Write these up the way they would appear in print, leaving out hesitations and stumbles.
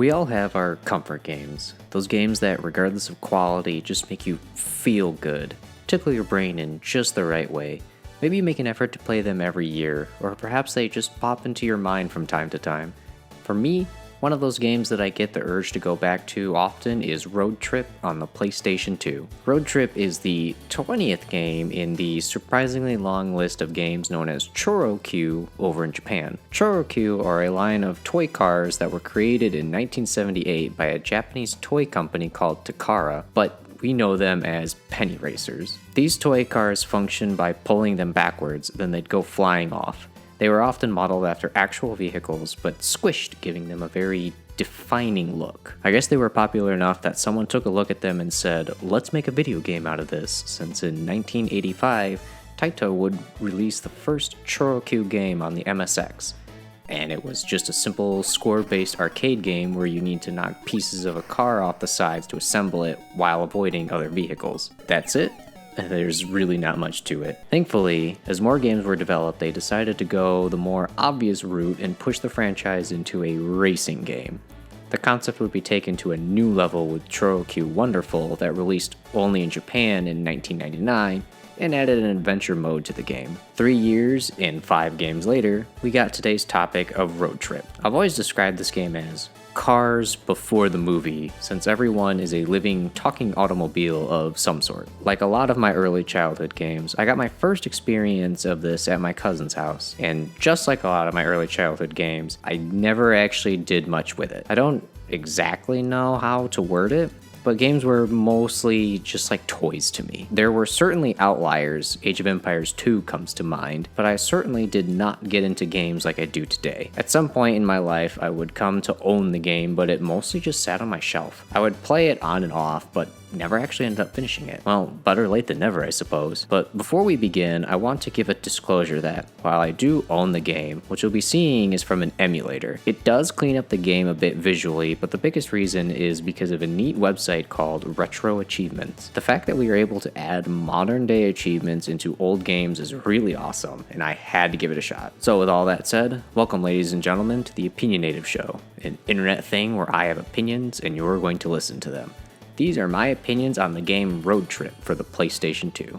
We all have our comfort games, those games that, regardless of quality, just make you feel good, tickle your brain in just the right way. Maybe you make an effort to play them every year, or perhaps they just pop into your mind from time to time. For me, one of those games that I get the urge to go back to often is Road Trip on the PlayStation 2. Road Trip is the 20th game in the surprisingly long list of games known as ChoroQ over in Japan. ChoroQ are a line of toy cars that were created in 1978 by a Japanese toy company called Takara, but we know them as penny racers. These toy cars function by pulling them backwards, then they'd go flying off. They were often modeled after actual vehicles, but squished, giving them a very defining look. I guess they were popular enough that someone took a look at them and said, let's make a video game out of this, since in 1985, Taito would release the first ChoroQ game on the MSX. And it was just a simple score-based arcade game where you need to knock pieces of a car off the sides to assemble it while avoiding other vehicles. That's it. There's really not much to it. Thankfully, as more games were developed, they decided to go the more obvious route and push the franchise into a racing game. The concept would be taken to a new level with ChoroQ Wonderful that released only in Japan in 1999 and added an adventure mode to the game. 3 years and 5 games later, we got today's topic of Road Trip. I've always described this game as Cars before the movie, since everyone is a living, talking automobile of some sort. Like a lot of my early childhood games, I got my first experience of this at my cousin's house, and just like a lot of my early childhood games, I never actually did much with it. I don't exactly know how to word it, but games were mostly just like toys to me. There were certainly outliers, Age of Empires 2 comes to mind, but I certainly did not get into games like I do today. At some point in my life, I would come to own the game, but it mostly just sat on my shelf. I would play it on and off, but never actually ended up finishing it. Well, better late than never, I suppose. But before we begin, I want to give a disclosure that, while I do own the game, what you'll be seeing is from an emulator. It does clean up the game a bit visually, but the biggest reason is because of a neat website called Retro Achievements. The fact that we are able to add modern day achievements into old games is really awesome, and I had to give it a shot. So with all that said, welcome ladies and gentlemen to the Opinionative Show, an internet thing where I have opinions and you're going to listen to them. These are my opinions on the game Road Trip for the PlayStation 2.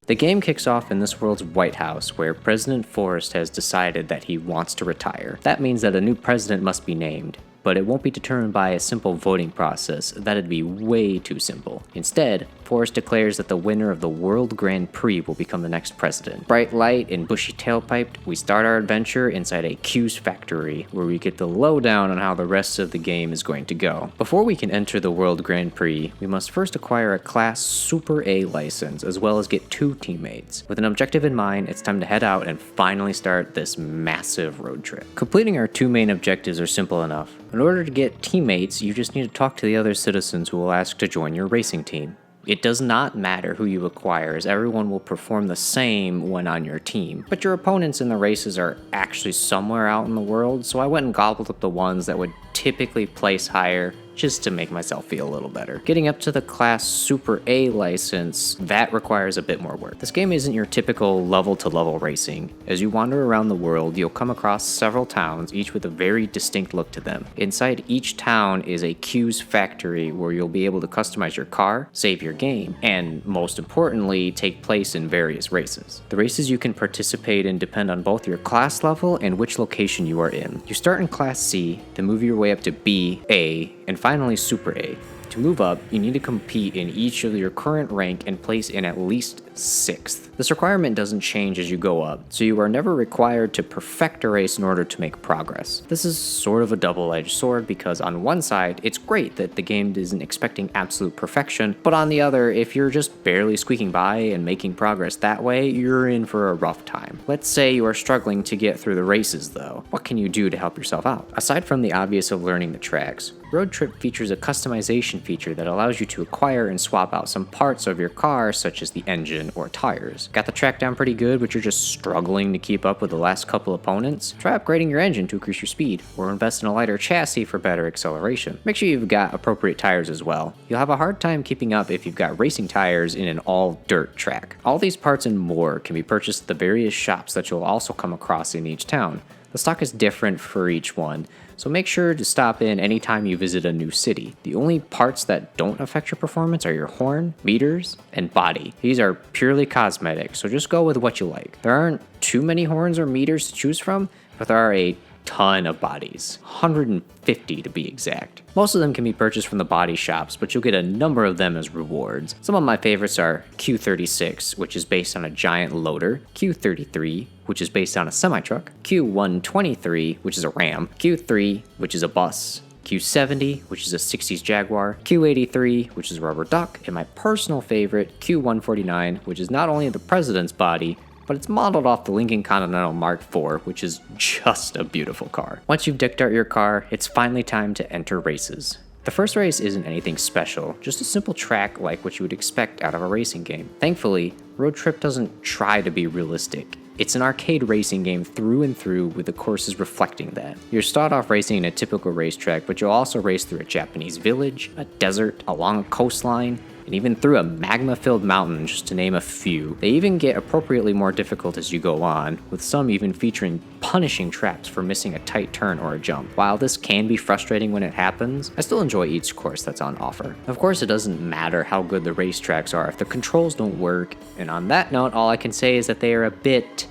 The game kicks off in this world's White House, where President Forrest has decided that he wants to retire. That means that a new president must be named, but it won't be determined by a simple voting process. That'd be way too simple. Instead, Forrest declares that the winner of the World Grand Prix will become the next president. Bright light and bushy tailpipe, we start our adventure inside a Q's factory, where we get the lowdown on how the rest of the game is going to go. Before we can enter the World Grand Prix, we must first acquire a Class Super A license, as well as get 2 teammates. With an objective in mind, it's time to head out and finally start this massive road trip. Completing our 2 main objectives are simple enough. In order to get teammates, you just need to talk to the other citizens who will ask to join your racing team. It does not matter who you acquire, as everyone will perform the same when on your team. But your opponents in the races are actually somewhere out in the world, so I went and gobbled up the ones that would typically place higher, just to make myself feel a little better. Getting up to the Class Super A license, that requires a bit more work. This game isn't your typical level-to-level racing. As you wander around the world, you'll come across several towns, each with a very distinct look to them. Inside each town is a Q's factory where you'll be able to customize your car, save your game, and most importantly, take place in various races. The races you can participate in depend on both your class level and which location you are in. You start in Class C, then move your way up to B, A, and finally Super A. To move up, you need to compete in each of your current rank and place in at least 6th. This requirement doesn't change as you go up, so you are never required to perfect a race in order to make progress. This is sort of a double-edged sword because on one side, it's great that the game isn't expecting absolute perfection, but on the other, if you're just barely squeaking by and making progress that way, you're in for a rough time. Let's say you are struggling to get through the races though. What can you do to help yourself out? Aside from the obvious of learning the tracks, Road Trip features a customization feature that allows you to acquire and swap out some parts of your car, such as the engine or tires. Got the track down pretty good, but you're just struggling to keep up with the last couple opponents? Try upgrading your engine to increase your speed, or invest in a lighter chassis for better acceleration. Make sure you've got appropriate tires as well. You'll have a hard time keeping up if you've got racing tires in an all-dirt track. All these parts and more can be purchased at the various shops that you'll also come across in each town. The stock is different for each one, so make sure to stop in anytime you visit a new city. The only parts that don't affect your performance are your horn, meters, and body. These are purely cosmetic, so just go with what you like. There aren't too many horns or meters to choose from, but there are a ton of bodies, 150 to be exact. Most of them can be purchased from the body shops, but you'll get a number of them as rewards. Some of my favorites are Q36, which is based on a giant loader, Q33, which is based on a semi-truck, Q123, which is a Ram, Q3, which is a bus, Q70, which is a 60s Jaguar, Q83, which is a rubber duck, and my personal favorite, Q149, which is not only the president's body, but it's modeled off the Lincoln Continental Mark IV, which is just a beautiful car. Once you've decked out your car, it's finally time to enter races. The first race isn't anything special, just a simple track like what you would expect out of a racing game. Thankfully, Road Trip doesn't try to be realistic. It's an arcade racing game through and through, with the courses reflecting that. You'll start off racing in a typical racetrack, but you'll also race through a Japanese village, a desert, along a coastline, and even through a magma-filled mountain, just to name a few. They even get appropriately more difficult as you go on, with some even featuring punishing traps for missing a tight turn or a jump. While this can be frustrating when it happens, I still enjoy each course that's on offer. Of course, it doesn't matter how good the racetracks are if the controls don't work, and on that note, all I can say is that they are a bit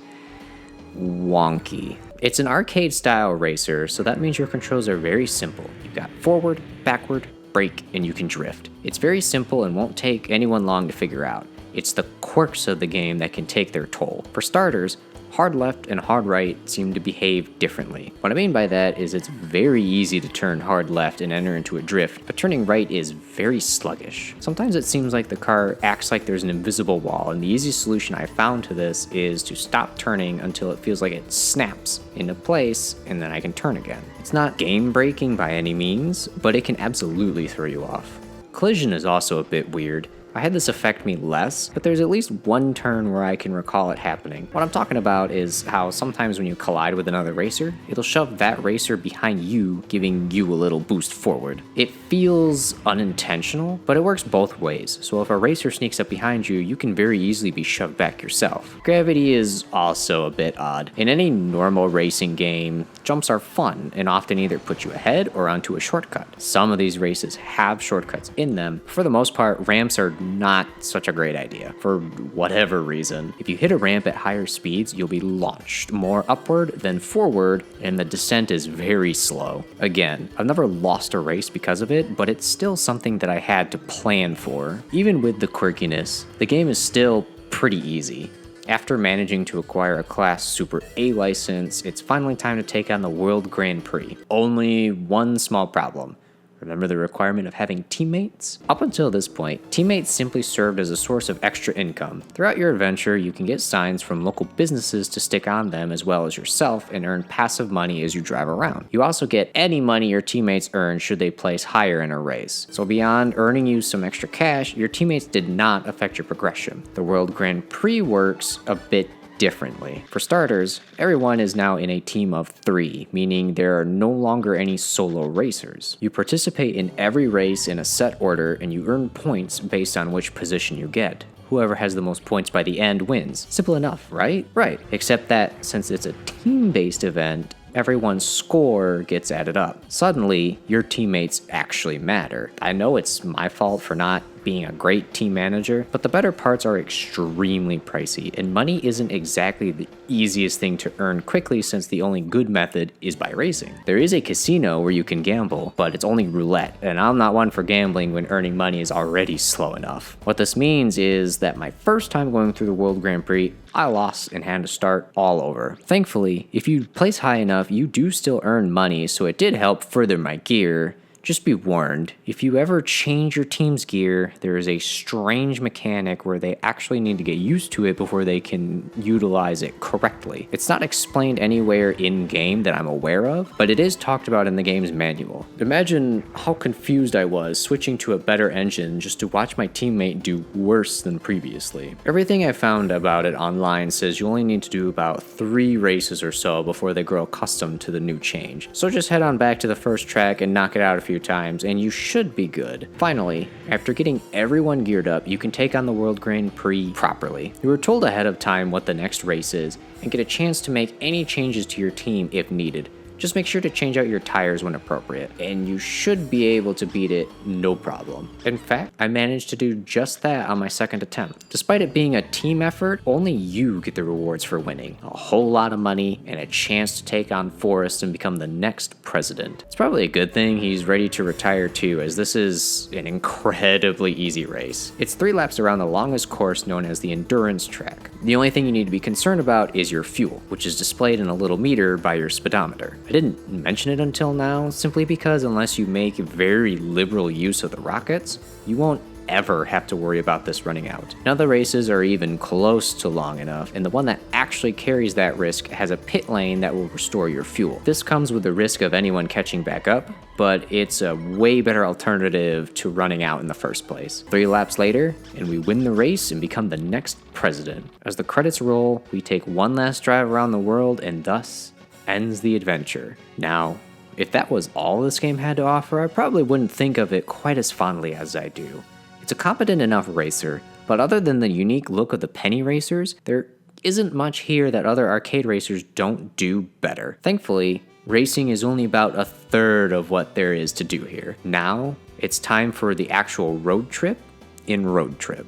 wonky. It's an arcade-style racer, so that means your controls are very simple. You've got forward, backward, brake, and you can drift. It's very simple and won't take anyone long to figure out. It's the quirks of the game that can take their toll. For starters, hard left and hard right seem to behave differently. What I mean by that is it's very easy to turn hard left and enter into a drift, but turning right is very sluggish. Sometimes it seems like the car acts like there's an invisible wall, and the easiest solution I found to this is to stop turning until it feels like it snaps into place, and then I can turn again. It's not game breaking by any means, but it can absolutely throw you off. Collision is also a bit weird. I had this affect me less, but there's at least one turn where I can recall it happening. What I'm talking about is how sometimes when you collide with another racer, it'll shove that racer behind you, giving you a little boost forward. It feels unintentional, but it works both ways, so if a racer sneaks up behind you, you can very easily be shoved back yourself. Gravity is also a bit odd. In any normal racing game, jumps are fun and often either put you ahead or onto a shortcut. Some of these races have shortcuts in them. For the most part, ramps are not such a great idea, for whatever reason. If you hit a ramp at higher speeds, you'll be launched more upward than forward, and the descent is very slow. Again, I've never lost a race because of it, but it's still something that I had to plan for. Even with the quirkiness, the game is still pretty easy. After managing to acquire a Class Super A license, it's finally time to take on the World Grand Prix. Only one small problem. Remember the requirement of having teammates? Up until this point, teammates simply served as a source of extra income. Throughout your adventure, you can get signs from local businesses to stick on them as well as yourself and earn passive money as you drive around. You also get any money your teammates earn should they place higher in a race. So beyond earning you some extra cash, your teammates did not affect your progression. The World Grand Prix works a bit differently. For starters, everyone is now in a team of 3, meaning there are no longer any solo racers. You participate in every race in a set order, and you earn points based on which position you get. Whoever has the most points by the end wins. Simple enough, right? Right. Except that since it's a team-based event, everyone's score gets added up. Suddenly, your teammates actually matter. I know it's my fault for not being a great team manager, but the better parts are extremely pricey, and money isn't exactly the easiest thing to earn quickly since the only good method is by racing. There is a casino where you can gamble, but it's only roulette, and I'm not one for gambling when earning money is already slow enough. What this means is that my first time going through the World Grand Prix, I lost and had to start all over. Thankfully, if you place high enough, you do still earn money, so it did help further my gear. Just be warned, if you ever change your team's gear, there is a strange mechanic where they actually need to get used to it before they can utilize it correctly. It's not explained anywhere in-game that I'm aware of, but it is talked about in the game's manual. Imagine how confused I was switching to a better engine just to watch my teammate do worse than previously. Everything I found about it online says you only need to do about 3 races or so before they grow accustomed to the new change. So just head on back to the first track and knock it out a few few times, and you should be good. Finally, after getting everyone geared up, you can take on the World Grand Prix properly. You were told ahead of time what the next race is, and get a chance to make any changes to your team if needed. Just make sure to change out your tires when appropriate, and you should be able to beat it no problem. In fact, I managed to do just that on my second attempt. Despite it being a team effort, only you get the rewards for winning. A whole lot of money, and a chance to take on Forrest and become the next president. It's probably a good thing he's ready to retire too, as this is an incredibly easy race. It's 3 laps around the longest course known as the endurance track. The only thing you need to be concerned about is your fuel, which is displayed in a little meter by your speedometer. I didn't mention it until now, simply because unless you make very liberal use of the rockets, you won't ever have to worry about this running out. None of the races are even close to long enough, and the one that actually carries that risk has a pit lane that will restore your fuel. This comes with the risk of anyone catching back up, but it's a way better alternative to running out in the first place. 3 laps later, and we win the race and become the next president. As the credits roll, we take one last drive around the world, and thus ends the adventure. Now, if that was all this game had to offer, I probably wouldn't think of it quite as fondly as I do. It's a competent enough racer, but other than the unique look of the penny racers, there isn't much here that other arcade racers don't do better. Thankfully, racing is only about a third of what there is to do here. Now, it's time for the actual road trip in Road Trip.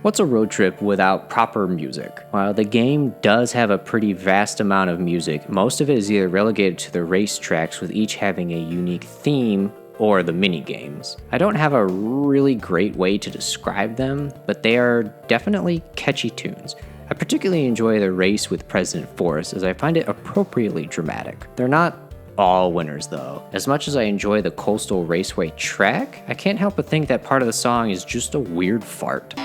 What's a road trip without proper music? While the game does have a pretty vast amount of music, most of it is either relegated to the race tracks, with each having a unique theme, or the mini games. I don't have a really great way to describe them, but they are definitely catchy tunes. I particularly enjoy the race with President Forrest, as I find it appropriately dramatic. They're not all winners though. As much as I enjoy the Coastal Raceway track, I can't help but think that part of the song is just a weird fart.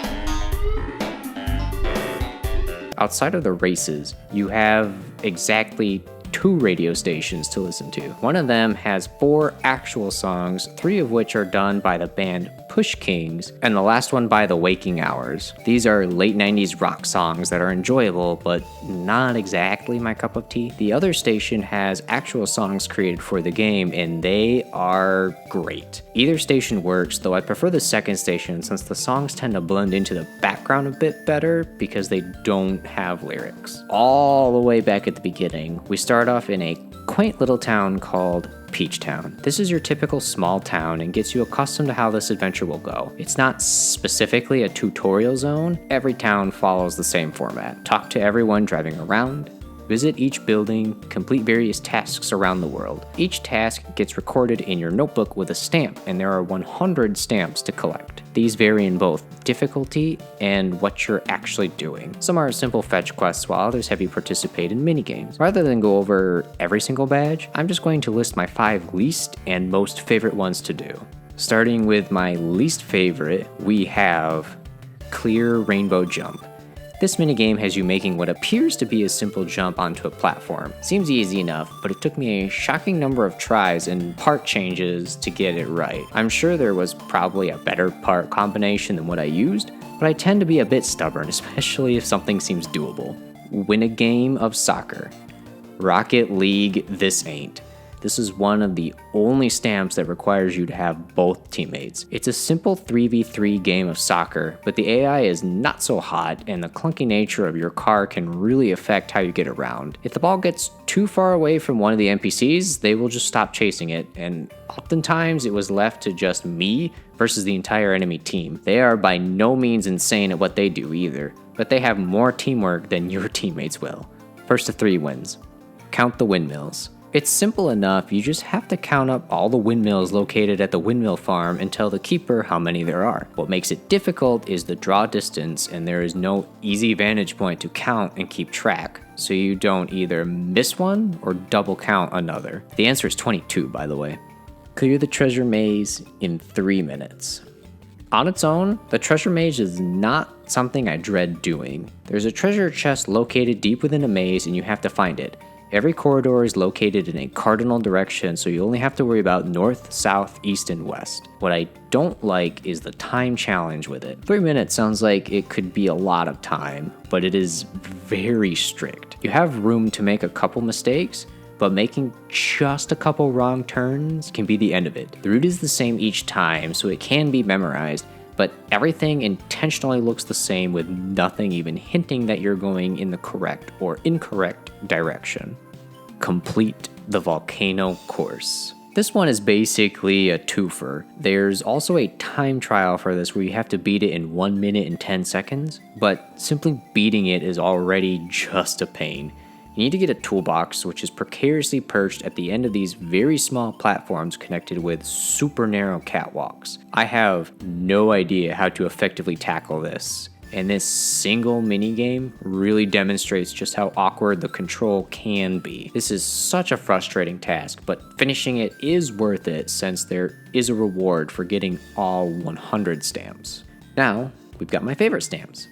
Outside of the races, you have exactly 2 radio stations to listen to. One of them has 4 actual songs, 3 of which are done by the band Push Kings, and the last one by the Waking Hours. These are late 90s rock songs that are enjoyable, but not exactly my cup of tea. The other station has actual songs created for the game, and they are great. Either station works, though I prefer the second station since the songs tend to blend into the background a bit better because they don't have lyrics. All the way back at the beginning, we start off in a quaint little town called Peach Town. This is your typical small town and gets you accustomed to how this adventure will go. It's not specifically a tutorial zone. Every town follows the same format. Talk to everyone driving around, visit each building, complete various tasks around the world. Each task gets recorded in your notebook with a stamp, and there are 100 stamps to collect. These vary in both difficulty and what you're actually doing. Some are simple fetch quests, while others have you participate in minigames. Rather than go over every single badge, I'm just going to list my 5 least and most favorite ones to do. Starting with my least favorite, we have Clear Rainbow Jump. This minigame has you making what appears to be a simple jump onto a platform. Seems easy enough, but it took me a shocking number of tries and part changes to get it right. I'm sure there was probably a better part combination than what I used, but I tend to be a bit stubborn, especially if something seems doable. Win a game of soccer. Rocket League, this ain't. This is one of the only stamps that requires you to have both teammates. It's a simple 3v3 game of soccer, but the AI is not so hot, and the clunky nature of your car can really affect how you get around. If the ball gets too far away from one of the NPCs, they will just stop chasing it, and oftentimes it was left to just me versus the entire enemy team. They are by no means insane at what they do either, but they have more teamwork than your teammates will. First to 3 wins. Count the windmills. It's simple enough, you just have to count up all the windmills located at the windmill farm and tell the keeper how many there are. What makes it difficult is the draw distance, and there is no easy vantage point to count and keep track, so you don't either miss one or double count another. The answer is 22, by the way. Clear the treasure maze in 3 minutes. On its own, the treasure maze is not something I dread doing. There's a treasure chest located deep within a maze and you have to find it. Every corridor is located in a cardinal direction, so you only have to worry about north, south, east, and west. What I don't like is the time challenge with it. 3 minutes sounds like it could be a lot of time, but it is very strict. You have room to make a couple mistakes, but making just a couple wrong turns can be the end of it. The route is the same each time, so it can be memorized, but everything intentionally looks the same with nothing even hinting that you're going in the correct or incorrect direction. Complete the volcano course. This one is basically a twofer. There's also a time trial for this where you have to beat it in 1 minute and 10 seconds, but simply beating it is already just a pain. You need to get a toolbox, which is precariously perched at the end of these very small platforms connected with super narrow catwalks. I have no idea how to effectively tackle this, and this single minigame really demonstrates just how awkward the control can be. This is such a frustrating task, but finishing it is worth it since there is a reward for getting all 100 stamps. Now, we've got my favorite stamps.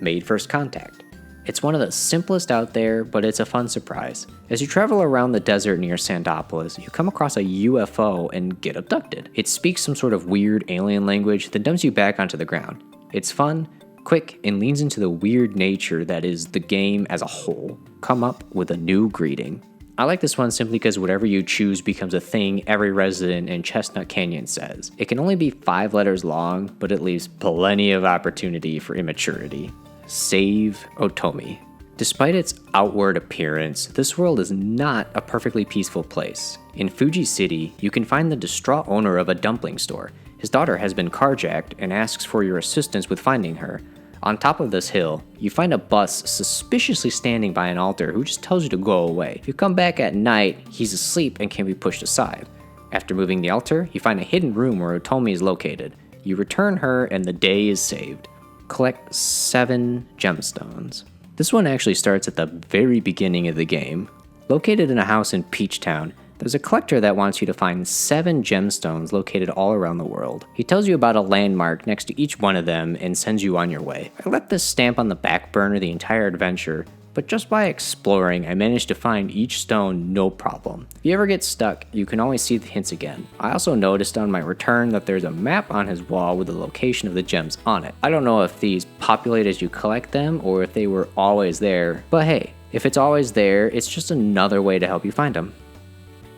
Made First Contact. It's one of the simplest out there, but it's a fun surprise. As you travel around the desert near Sandopolis, you come across a UFO and get abducted. It speaks some sort of weird alien language that dumps you back onto the ground. It's fun, quick, and leans into the weird nature that is the game as a whole. Come up with a new greeting. I like this one simply because whatever you choose becomes a thing every resident in Chestnut Canyon says. It can only be 5 letters long, but it leaves plenty of opportunity for immaturity. Save Tomy. Despite its outward appearance, this world is not a perfectly peaceful place. In Fuji City, you can find the distraught owner of a dumpling store. His daughter has been carjacked and asks for your assistance with finding her. On top of this hill, you find a bus suspiciously standing by an altar who just tells you to go away. If you come back at night, he's asleep and can be pushed aside. After moving the altar, you find a hidden room where Tomy is located. You return her and the day is saved. Collect 7 gemstones. This one actually starts at the very beginning of the game. Located in a house in Peach Town, there's a collector that wants you to find 7 gemstones located all around the world. He tells you about a landmark next to each one of them and sends you on your way. I left this stamp on the back burner the entire adventure, but just by exploring, I managed to find each stone no problem. If you ever get stuck, you can always see the hints again. I also noticed on my return that there's a map on his wall with the location of the gems on it. I don't know if these populate as you collect them or if they were always there, but hey, if it's always there, it's just another way to help you find them.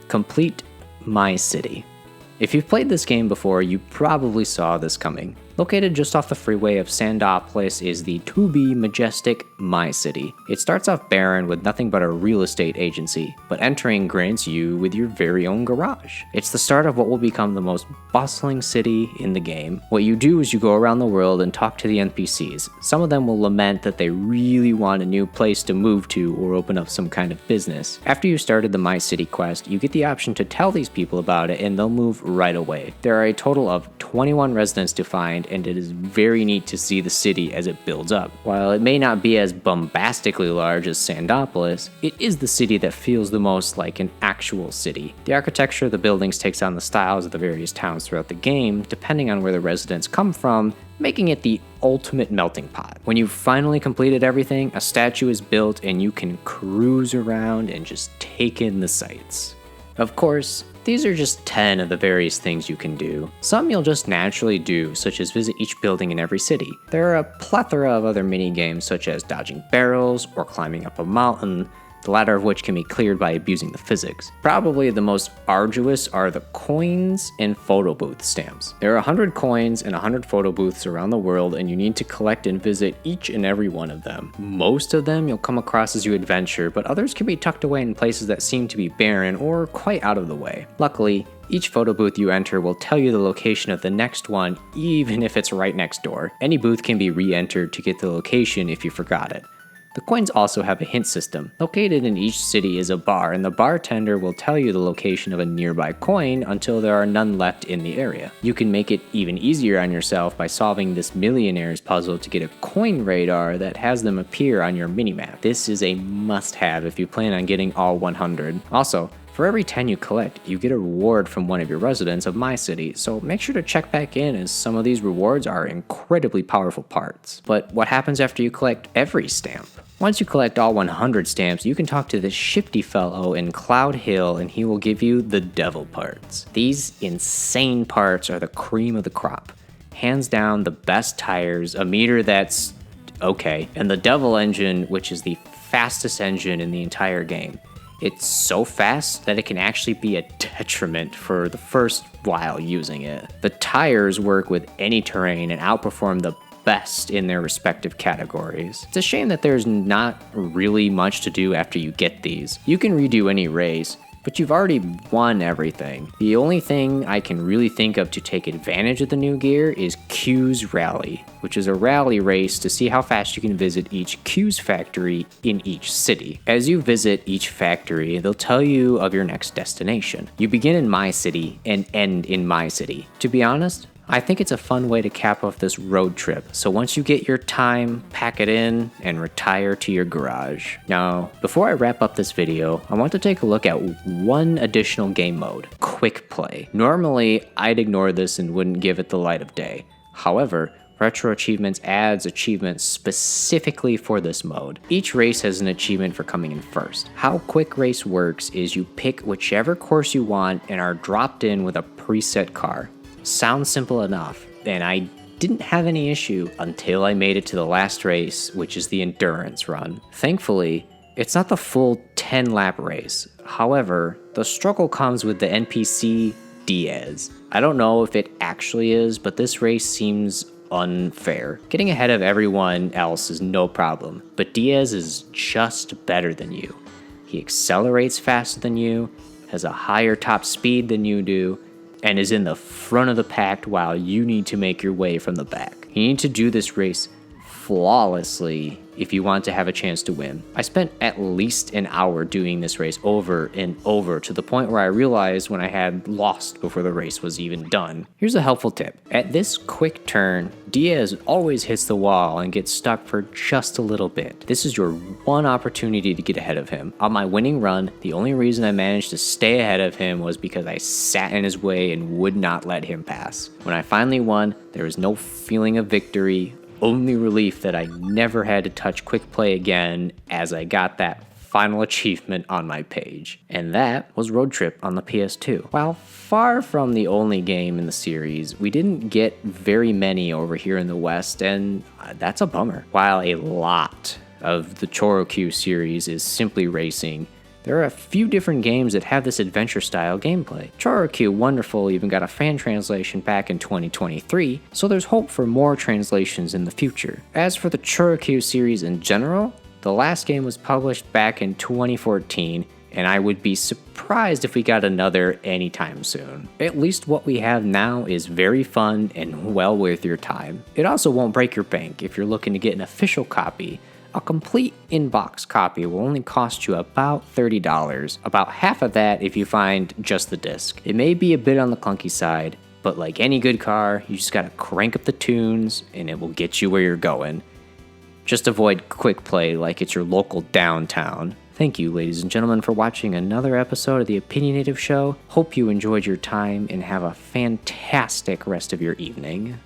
Complete My City. If you've played this game before, you probably saw this coming. Located just off the freeway of Sandopolis is the to-be majestic My City. It starts off barren with nothing but a real estate agency, but entering grants you with your very own garage. It's the start of what will become the most bustling city in the game. What you do is you go around the world and talk to the NPCs. Some of them will lament that they really want a new place to move to or open up some kind of business. After you started the My City quest, you get the option to tell these people about it and they'll move right away. There are a total of 21 residents to find, and it is very neat to see the city as it builds up. While it may not be as bombastically large as Sandopolis, it is the city that feels the most like an actual city. The architecture of the buildings takes on the styles of the various towns throughout the game, depending on where the residents come from, making it the ultimate melting pot. When you've finally completed everything, a statue is built and you can cruise around and just take in the sights. Of course, these are just 10 of the various things you can do. Some you'll just naturally do, such as visit each building in every city. There are a plethora of other mini-games such as dodging barrels or climbing up a mountain, the latter of which can be cleared by abusing the physics. Probably the most arduous are the coins and photo booth stamps. There are 100 coins and 100 photo booths around the world, and you need to collect and visit each and every one of them. Most of them you'll come across as you adventure, but others can be tucked away in places that seem to be barren or quite out of the way. Luckily, each photo booth you enter will tell you the location of the next one, even if it's right next door. Any booth can be re-entered to get the location if you forgot it. The coins also have a hint system. Located in each city is a bar, and the bartender will tell you the location of a nearby coin until there are none left in the area. You can make it even easier on yourself by solving this millionaire's puzzle to get a coin radar that has them appear on your minimap. This is a must-have if you plan on getting all 100. Also, for every 10 you collect, you get a reward from one of your residents of My City, so make sure to check back in as some of these rewards are incredibly powerful parts. But what happens after you collect every stamp? Once you collect all 100 stamps, you can talk to this shifty fellow in Cloud Hill and he will give you the devil parts. These insane parts are the cream of the crop. Hands down the best tires, a meter that's okay, and the devil engine, which is the fastest engine in the entire game. It's so fast that it can actually be a detriment for the first while using it. The tires work with any terrain and outperform the best in their respective categories. It's a shame that there's not really much to do after you get these. You can redo any race, but you've already won everything. The only thing I can really think of to take advantage of the new gear is Q's Rally, which is a rally race to see how fast you can visit each Q's factory in each city. As you visit each factory, they'll tell you of your next destination. You begin in my city and end in my city. To be honest, I think it's a fun way to cap off this road trip, so once you get your time, pack it in and retire to your garage. Now, before I wrap up this video, I want to take a look at one additional game mode, Quick Play. Normally, I'd ignore this and wouldn't give it the light of day. However, Retro Achievements adds achievements specifically for this mode. Each race has an achievement for coming in first. How Quick Race works is you pick whichever course you want and are dropped in with a preset car. Sounds simple enough, and I didn't have any issue until I made it to the last race, which is the endurance run. Thankfully, it's not the full 10-lap race. However, the struggle comes with the NPC Diaz. I don't know if it actually is, but this race seems unfair. Getting ahead of everyone else is no problem, but Diaz is just better than you. He accelerates faster than you, has a higher top speed than you do, and is in the front of the pack while you need to make your way from the back. You need to do this race flawlessly if you want to have a chance to win. I spent at least an hour doing this race over and over to the point where I realized when I had lost before the race was even done. Here's a helpful tip. At this quick turn, Diaz always hits the wall and gets stuck for just a little bit. This is your one opportunity to get ahead of him. On my winning run, the only reason I managed to stay ahead of him was because I sat in his way and would not let him pass. When I finally won, there was no feeling of victory, only relief that I never had to touch Quick Play again as I got that final achievement on my page. And that was Road Trip on the PS2. While far from the only game in the series, we didn't get very many over here in the West, and that's a bummer. While a lot of the ChoroQ series is simply racing, there are a few different games that have this adventure-style gameplay. ChoroQ Wonderful even got a fan translation back in 2023, so there's hope for more translations in the future. As for the ChoroQ series in general, the last game was published back in 2014, and I would be surprised if we got another anytime soon. At least what we have now is very fun and well worth your time. It also won't break your bank if you're looking to get an official copy. A complete in-box copy will only cost you about $30, about half of that if you find just the disc. It may be a bit on the clunky side, but like any good car, you just gotta crank up the tunes and it will get you where you're going. Just avoid Quick Play like it's your local downtown. Thank you, ladies and gentlemen, for watching another episode of the Opinionative Show. Hope you enjoyed your time and have a fantastic rest of your evening.